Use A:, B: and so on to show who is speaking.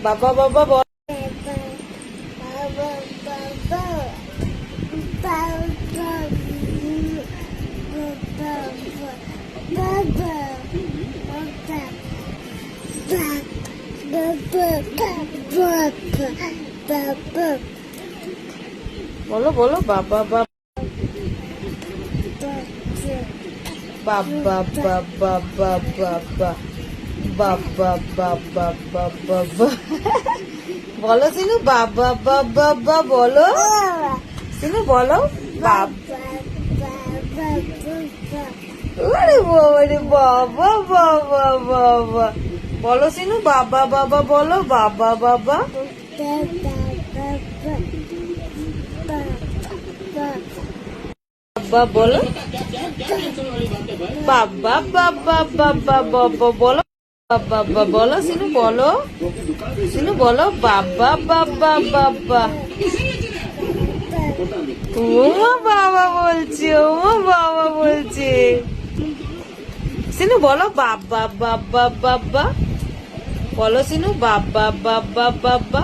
A: বাবা বাবা বল। বলো বলো বাবা বাবা বাবা বাবা বাবা বাবা বাবা বাবা বলো সিনু বাবা বাবা বাবা বলো সিনু বলো বাবা। আরে বাবা রে বাবা বাবা বাবা বলো সিনু বাবা বাবা বলো বাবা বাবা বাবা বলো বাবা বাবা বাবা বাবা বলো বাবা বলো সিনু বলো সিনু বলো বাবা বাবা বাবা। ওমা বাবা বলছে ওমা বাবা বলছে সিনু বলো বাবা বাবা বাবা বলো সিনু বাবা বাবা বাবা।